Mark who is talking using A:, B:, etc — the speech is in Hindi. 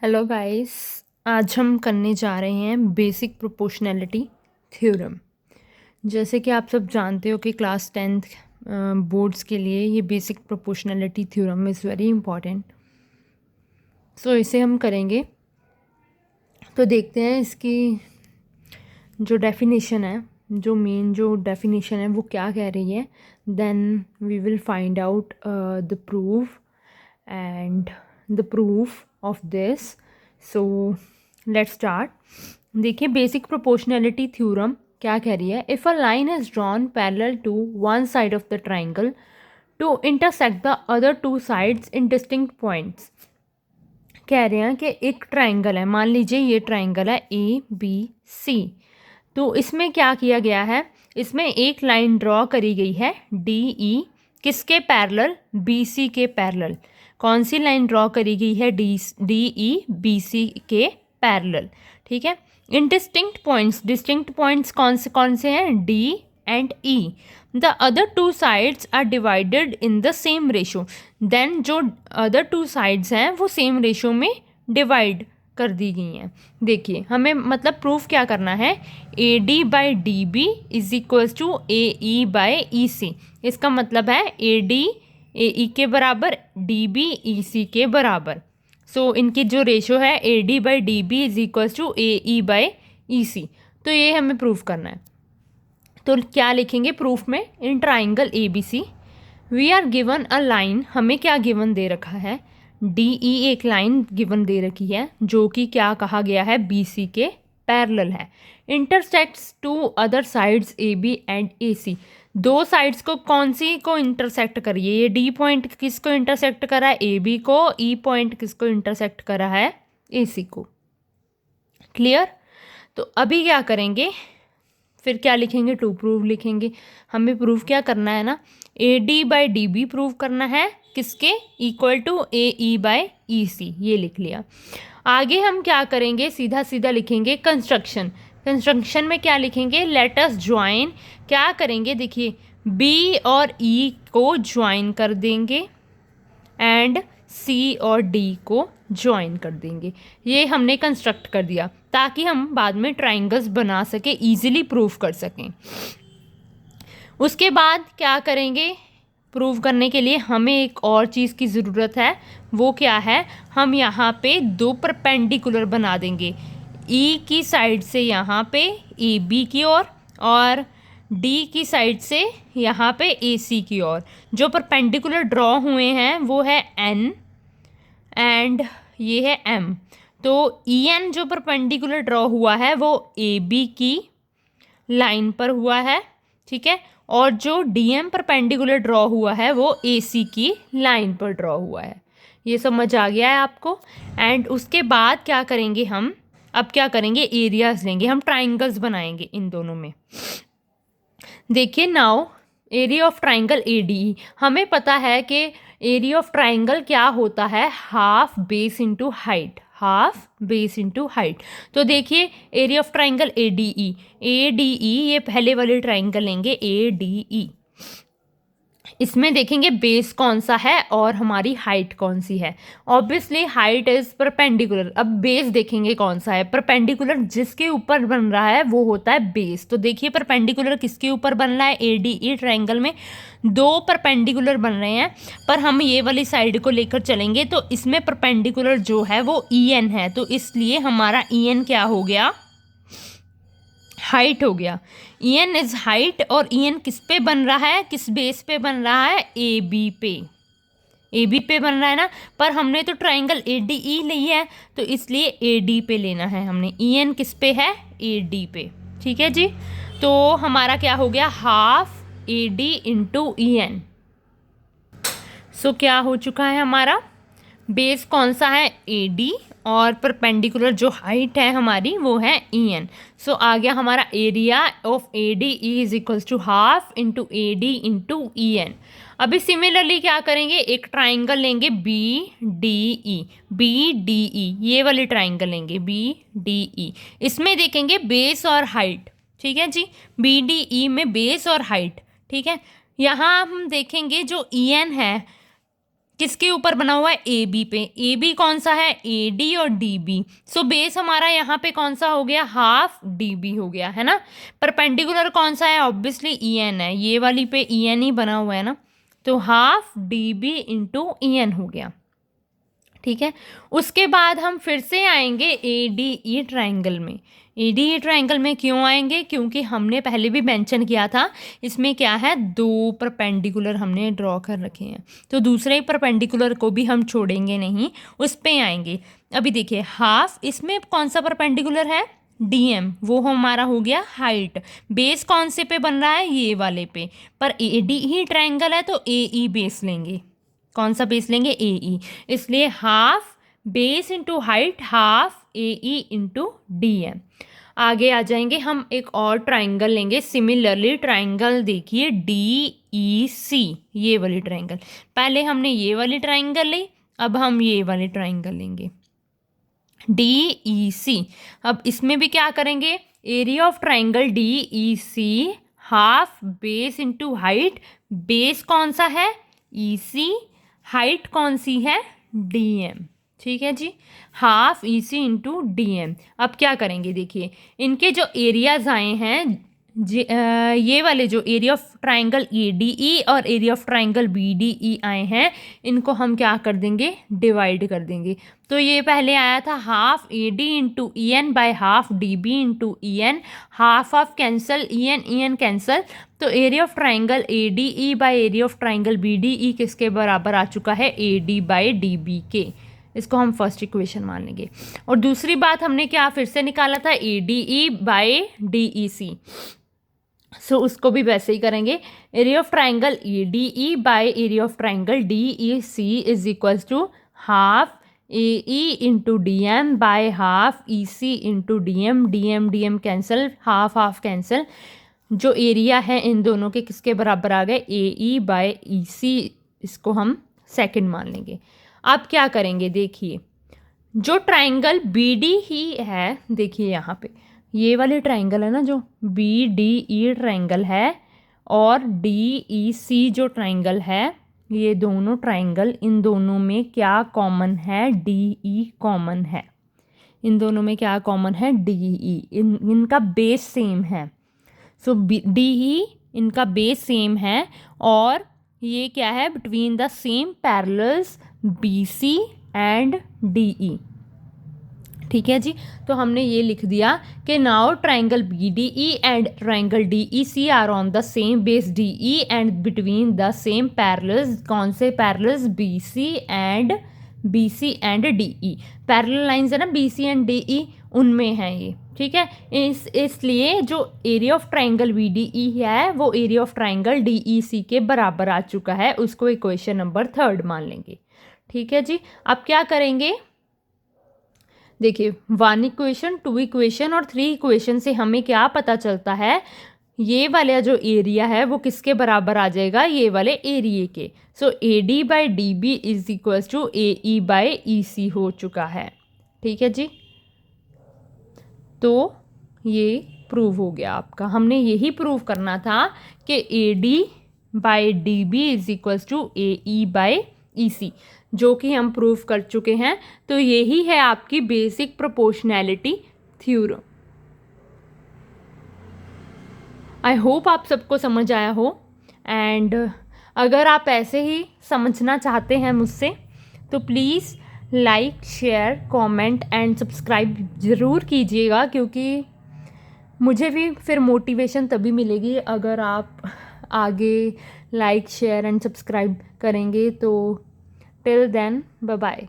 A: Hello guys. आज हम करने जा रहे हैं बेसिक प्रोपोर्शनैलिटी थ्योरम। जैसे कि आप सब जानते हो कि क्लास 10th बोर्ड्स के लिए ये basic proportionality theorem is very important. So इसे हम करेंगे। तो देखते हैं इसकी जो डेफिनेशन है, जो डेफिनेशन है वो क्या कह रही है। Then we will find out the proof and the proof of this. So let's start. देखिए बेसिक प्रोपोर्शनैलिटी थ्योरम क्या कह रही है। If a line is drawn parallel to one side of the triangle to intersect the other two sides in distinct points. कह रहे हैं कि एक ट्राइंगल है, मान लीजिए ये ट्राइंगल है ABC। तो इसमें क्या किया गया है, इसमें एक लाइन ड्रॉ करी गई है DE किसके पैरेलल, BC के पैरेलल। कौन सी लाइन ड्रॉ करी गई है, DE BC के पैरेलल। ठीक है। इन डिस्टिंक्ट पॉइंट्स कौन से हैं, D and E। The other two sides are divided in the same ratio. Then जो अदर टू साइड्स हैं वो सेम रेशो में डिवाइड कर दी गई हैं। देखिए हमें मतलब प्रूफ क्या करना है, AD/DB is equals to AE by EC। इसका मतलब है AD AE के बराबर, DB EC के बराबर। सो इनकी जो रेशो है AD/DB is equals to AE by EC। तो ये हमें प्रूफ करना है। तो क्या लिखेंगे प्रूफ में, in triangle ABC we are given a line. हमें क्या गिवन दे रखा है, DE एक लाइन गिवन दे रखी है जो कि क्या कहा गया है, BC के पैरेलल है। Intersects two other sides AB and AC। दो साइड्स को कौन सी को इंटरसेक्ट करिए, ये D पॉइंट किसको इंटरसेक्ट करा है, AB को। E पॉइंट किसको इंटरसेक्ट करा है, AC को। क्लियर। तो अभी क्या करेंगे, फिर क्या लिखेंगे, टू प्रूफ लिखेंगे। हमें प्रूफ क्या करना है ना, AD/DB प्रूफ करना है किसके, इक्वल टू AE/EC। ये लिख लिया। आगे हम क्या करेंगे, सीधा सीधा लिखेंगे कंस्ट्रक्शन में क्या लिखेंगे, लेट अस ज्वाइन। क्या करेंगे, देखिए B और E को ज्वाइन कर देंगे एंड C और D को ज्वाइन कर देंगे। ये हमने कंस्ट्रक्ट कर दिया ताकि हम बाद में ट्राइंगल्स बना सके, इजीली प्रूफ कर सकें। उसके बाद क्या करेंगे, प्रूव करने के लिए हमें एक और चीज़ की ज़रूरत है। वो क्या है, हम यहाँ पे दो परपेंडिकुलर बना देंगे, E की साइड से यहाँ पे AB की ओर और D की साइड से यहाँ पे AC की ओर। जो परपेंडिकुलर ड्रॉ हुए हैं वो है N एंड ये है M। तो EN जो परपेंडिकुलर ड्रॉ हुआ है वो AB की लाइन पर हुआ है, ठीक है। और जो DM परपेंडिकुलर ड्रॉ हुआ है वो AC की लाइन पर ड्रॉ हुआ है। ये समझ आ गया है आपको। एंड उसके बाद क्या करेंगे हम, अब क्या करेंगे, एरियाज लेंगे, हम ट्राइंगल्स बनाएंगे इन दोनों में। देखिए now area of triangle ADE। हमें पता है कि एरिया ऑफ ट्राइंगल क्या होता है, half base into height, half base into height. तो देखिए एरिया ऑफ ट्राइंगल ADE ये पहले वाले ट्राइंगल लेंगे ADE। इसमें देखेंगे बेस कौन सा है और हमारी हाइट कौन सी है। Obviously height is perpendicular. अब बेस देखेंगे कौन सा है, परपेंडिकुलर जिसके ऊपर बन रहा है वो होता है बेस। तो देखिए परपेंडिकुलर किसके ऊपर बन रहा है, ADE ट्राइंगल में दो परपेंडिकुलर बन रहे हैं, पर हम ये वाली साइड को लेकर चलेंगे तो इसमें परपेंडिकुलर जो है वो EN है। तो इसलिए हमारा EN क्या हो गया, हाइट हो गया। EN इज हाइट और EN किस पे बन रहा है, किस बेस पे बन रहा है, AB पे। AB पे बन रहा है ना, पर हमने तो ट्राइंगल ADE ली है तो इसलिए AD पे लेना है हमने। EN किस पे है, AD पे। ठीक है जी। तो हमारा क्या हो गया, हाफ AD इंटू EN। सो क्या हो चुका है हमारा, बेस कौन सा है AD और परपेंडिकुलर जो हाइट है हमारी वो है EN। सो आ गया हमारा area of ADE is equals to half into AD into EN। अभी सिमिलरली क्या करेंगे, एक ट्राइंगल लेंगे BDE ये वाले ट्राइंगल लेंगे BDE। इसमें देखेंगे बेस और हाइट, ठीक है जी। BDE में बेस और हाइट, ठीक है। यहाँ हम देखेंगे जो EN है किसके ऊपर बना हुआ है, ए बी पे। ए बी कौन सा है, ए डी और डी बी। सो बेस हमारा यहाँ पे कौन सा हो गया, हाफ डी बी हो गया, है ना। परपेंडिकुलर कौन सा है, ऑब्वियसली ई एन है, ये वाली पे ई एन ही बना हुआ है ना, तो half D B into E N हो गया, ठीक है। उसके बाद हम फिर से आएंगे ए डी ई ट्राइंगल में। ए डी ई ट्राइंगल में क्यों आएंगे, क्योंकि हमने पहले भी मेंशन किया था इसमें क्या है, दो परपेंडिकुलर हमने ड्रॉ कर रखे हैं, तो दूसरे परपेंडिकुलर को भी हम छोड़ेंगे नहीं, उस पे आएंगे। अभी देखिए हाफ, इसमें कौन सा परपेंडिकुलर है, डी एम, वो हमारा हो गया हाइट। बेस कौन से पे बन रहा है, ये वाले पे, पर ए डी ही ट्राइंगल है तो ए ई बेस लेंगे। कौन सा बेस लेंगे, ए ई, इसलिए half base into height, half A E into D M. आगे आ जाएंगे हम, एक और ट्राइंगल लेंगे। सिमिलरली ट्राइंगल देखिए डी ई सी, ये वाली ट्राइंगल, पहले हमने ये वाली ट्राइंगल ली, अब हम ये वाली ट्राइंगल लेंगे डी ई सी। अब इसमें भी क्या करेंगे, area of triangle D E C, half base into height, base कौन सा है, ई सी, हाइट कौन सी है, डी एम, ठीक है जी, half E C into D M. अब क्या करेंगे, देखिए इनके जो एरियाज आए हैं, ये वाले जो area of triangle A D E और area of triangle B D E आए हैं, इनको हम क्या कर देंगे, डिवाइड कर देंगे। तो ये पहले आया था half A D into E N by half D B into E N, half of cancel, E N cancel, तो area of triangle A D E by area of triangle B D E किसके बराबर आ चुका है, A D by D B के। इसको हम फर्स्ट इक्वेशन मान लेंगे। और दूसरी बात हमने क्या फिर से निकाला था, A D E by D E C, so उसको भी वैसे ही करेंगे। Area of triangle A D E by area of triangle D E C is equals to half A E into D M by half E C into D M cancel, half half cancel, जो एरिया है इन दोनों के किसके बराबर आ गए, ए ई बाय ई सी, इसको हम सेकंड मान लेंगे। अब क्या करेंगे, देखिए जो ट्राइंगल बी डी ही है, देखिए यहाँ पे ये वाली ट्राइंगल है ना, जो बी डी ई ट्राइंगल है और डी ई सी जो ट्राइंगल है, ये दोनों ट्राइंगल, इन दोनों में क्या कॉमन है, डी ई कॉमन है। इन दोनों में क्या कॉमन है, डी ई, इनका बेस सेम है। सो डी ई इनका बेस सेम है, और ये क्या है, between the same parallels B C and D E, ठीक है जी। तो हमने ये लिख दिया कि now triangle B D E and triangle D E C are on the same base D E and between the same parallels, कौन से parallels, B C and D E, parallel lines है ना B C and D E, उनमें है ये, ठीक है। इसलिए जो area of triangle B D E है वो area of triangle D E C के बराबर आ चुका है, उसको इक्वेशन नंबर 3 मान लेंगे, ठीक है जी। अब क्या करेंगे, देखिए 1 इक्वेशन, 2 इक्वेशन और 3 इक्वेशन से हमें क्या पता चलता है, ये वाला जो एरिया है वो किसके बराबर आ जाएगा, ये वाले एरिया के। So A D by D B is equals to A E by E C हो चुका है, ठीक है जी। तो ये प्रूव हो गया आपका, हमने यही प्रूव करना था कि A D by D B is equals to A E by E C, जो कि हम प्रूव कर चुके हैं। तो यही है आपकी basic proportionality theorem. I hope आप सबको समझ आया हो, एंड अगर आप ऐसे ही समझना चाहते हैं मुझसे तो please like, share, comment and subscribe ज़रूर कीजिएगा, क्योंकि मुझे भी फिर मोटिवेशन तभी मिलेगी अगर आप आगे लाइक, शेयर एंड सब्सक्राइब करेंगे। तो टिल देन, बाय बाय।